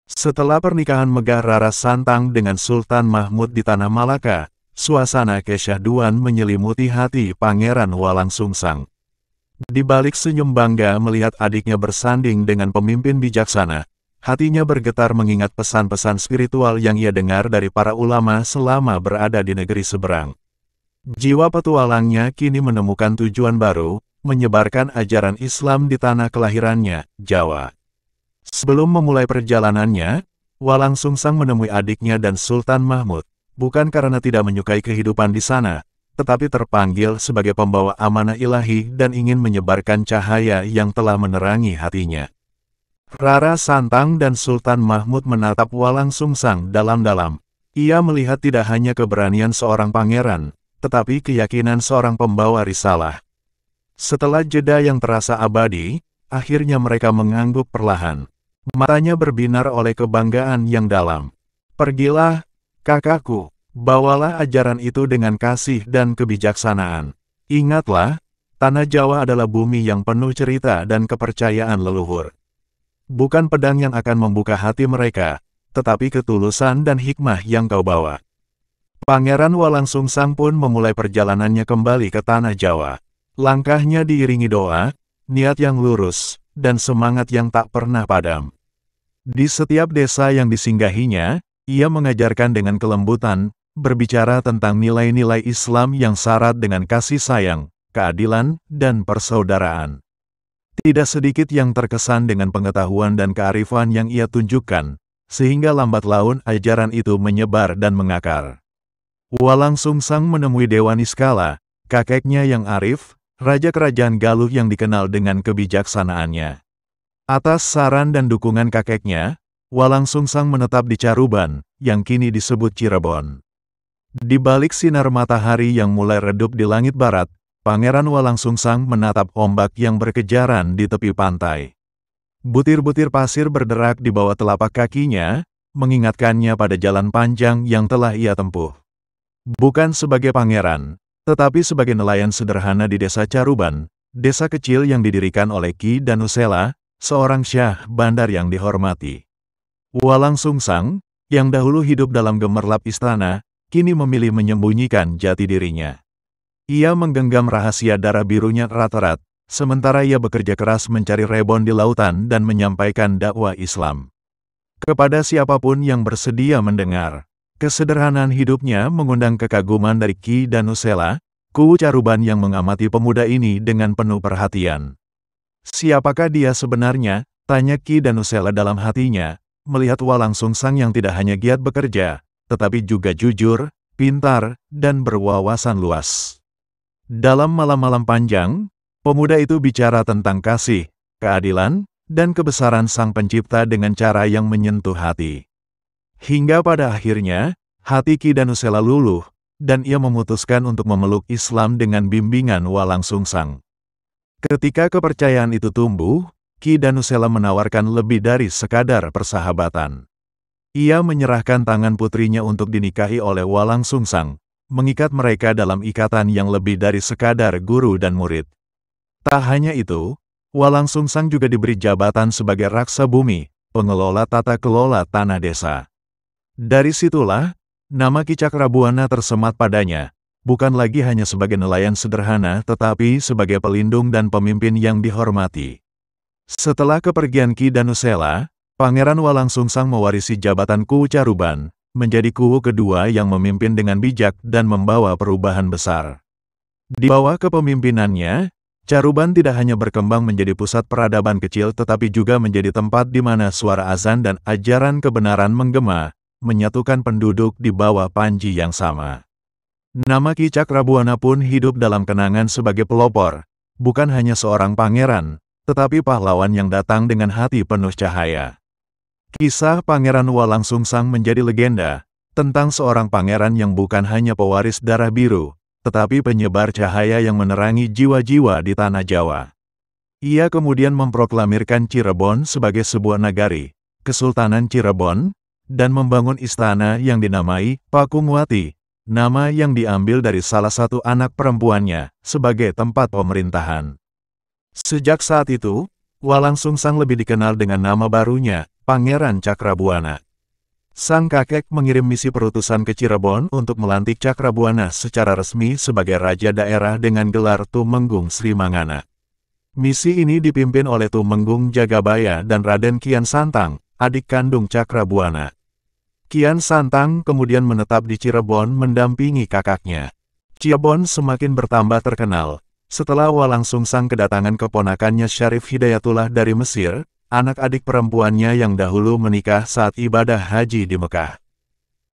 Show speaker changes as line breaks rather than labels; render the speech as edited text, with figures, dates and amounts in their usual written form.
Setelah pernikahan megah Rara Santang dengan Sultan Mahmud di Tanah Malaka, suasana kesyahduan menyelimuti hati Pangeran Walangsungsang. Di balik senyum bangga melihat adiknya bersanding dengan pemimpin bijaksana, hatinya bergetar mengingat pesan-pesan spiritual yang ia dengar dari para ulama selama berada di negeri seberang. Jiwa petualangnya kini menemukan tujuan baru, menyebarkan ajaran Islam di tanah kelahirannya, Jawa. Sebelum memulai perjalanannya, Walangsungsang menemui adiknya dan Sultan Mahmud, bukan karena tidak menyukai kehidupan di sana, tetapi terpanggil sebagai pembawa amanah ilahi dan ingin menyebarkan cahaya yang telah menerangi hatinya. Rara Santang dan Sultan Mahmud menatap Walangsungsang dalam-dalam. Ia melihat tidak hanya keberanian seorang pangeran, tetapi keyakinan seorang pembawa risalah. Setelah jeda yang terasa abadi, akhirnya mereka mengangguk perlahan. Matanya berbinar oleh kebanggaan yang dalam. "Pergilah, kakakku, bawalah ajaran itu dengan kasih dan kebijaksanaan. Ingatlah, tanah Jawa adalah bumi yang penuh cerita dan kepercayaan leluhur. Bukan pedang yang akan membuka hati mereka, tetapi ketulusan dan hikmah yang kau bawa." Pangeran Walangsungsang pun memulai perjalanannya kembali ke tanah Jawa. Langkahnya diiringi doa, niat yang lurus, dan semangat yang tak pernah padam. Di setiap desa yang disinggahinya, ia mengajarkan dengan kelembutan, berbicara tentang nilai-nilai Islam yang syarat dengan kasih sayang, keadilan, dan persaudaraan. Tidak sedikit yang terkesan dengan pengetahuan dan kearifan yang ia tunjukkan, sehingga lambat laun ajaran itu menyebar dan mengakar. Walangsungsang menemui Dewa Niskala, kakeknya yang arif, raja kerajaan Galuh yang dikenal dengan kebijaksanaannya. Atas saran dan dukungan kakeknya, Walangsungsang menetap di Caruban, yang kini disebut Cirebon. Di balik sinar matahari yang mulai redup di langit barat, Pangeran Walangsungsang menatap ombak yang berkejaran di tepi pantai. Butir-butir pasir berderak di bawah telapak kakinya, mengingatkannya pada jalan panjang yang telah ia tempuh. Bukan sebagai pangeran, tetapi sebagai nelayan sederhana di desa Caruban, desa kecil yang didirikan oleh Ki Danusela, seorang syah bandar yang dihormati. Walangsungsang, yang dahulu hidup dalam gemerlap istana, kini memilih menyembunyikan jati dirinya. Ia menggenggam rahasia darah birunya Ratrat, sementara ia bekerja keras mencari rebon di lautan dan menyampaikan dakwah Islam kepada siapapun yang bersedia mendengar. Kesederhanaan hidupnya mengundang kekaguman dari Ki Danusela, Kuwu Caruban yang mengamati pemuda ini dengan penuh perhatian. "Siapakah dia sebenarnya?" tanya Ki Danusela dalam hatinya, melihat Walangsungsang yang tidak hanya giat bekerja, tetapi juga jujur, pintar, dan berwawasan luas. Dalam malam-malam panjang, pemuda itu bicara tentang kasih, keadilan, dan kebesaran Sang Pencipta dengan cara yang menyentuh hati. Hingga pada akhirnya, hati Ki Danusela luluh, dan ia memutuskan untuk memeluk Islam dengan bimbingan Walangsungsang. Ketika kepercayaan itu tumbuh, Ki Danusela menawarkan lebih dari sekadar persahabatan. Ia menyerahkan tangan putrinya untuk dinikahi oleh Walangsungsang, mengikat mereka dalam ikatan yang lebih dari sekadar guru dan murid. Tak hanya itu, Walangsungsang juga diberi jabatan sebagai Raksa Bumi, pengelola tata kelola tanah desa. Dari situlah, nama Ki Cakrabuana tersemat padanya, bukan lagi hanya sebagai nelayan sederhana tetapi sebagai pelindung dan pemimpin yang dihormati. Setelah kepergian Ki Danusela, Pangeran Walangsungsang mewarisi jabatan Kuwu Caruban, menjadi kuwu kedua yang memimpin dengan bijak dan membawa perubahan besar. Di bawah kepemimpinannya, Caruban tidak hanya berkembang menjadi pusat peradaban kecil tetapi juga menjadi tempat di mana suara azan dan ajaran kebenaran menggema, menyatukan penduduk di bawah panji yang sama. Nama Ki Cakrabuana pun hidup dalam kenangan sebagai pelopor, bukan hanya seorang pangeran, tetapi pahlawan yang datang dengan hati penuh cahaya. Kisah Pangeran Walangsungsang menjadi legenda, tentang seorang pangeran yang bukan hanya pewaris darah biru, tetapi penyebar cahaya yang menerangi jiwa-jiwa di tanah Jawa. Ia kemudian memproklamirkan Cirebon sebagai sebuah nagari, Kesultanan Cirebon, dan membangun istana yang dinamai Pakungwati, nama yang diambil dari salah satu anak perempuannya, sebagai tempat pemerintahan. Sejak saat itu, Walang Sungsang lebih dikenal dengan nama barunya, Pangeran Cakrabuana. Sang kakek mengirim misi perutusan ke Cirebon untuk melantik Cakrabuana secara resmi sebagai raja daerah dengan gelar Tumenggung Sri Mangana. Misi ini dipimpin oleh Tumenggung Jagabaya dan Raden Kian Santang, adik kandung Cakrabuana. Kian Santang kemudian menetap di Cirebon mendampingi kakaknya. Cirebon semakin bertambah terkenal setelah Walang Sungsang kedatangan keponakannya Syarif Hidayatullah dari Mesir, anak adik perempuannya yang dahulu menikah saat ibadah haji di Mekah.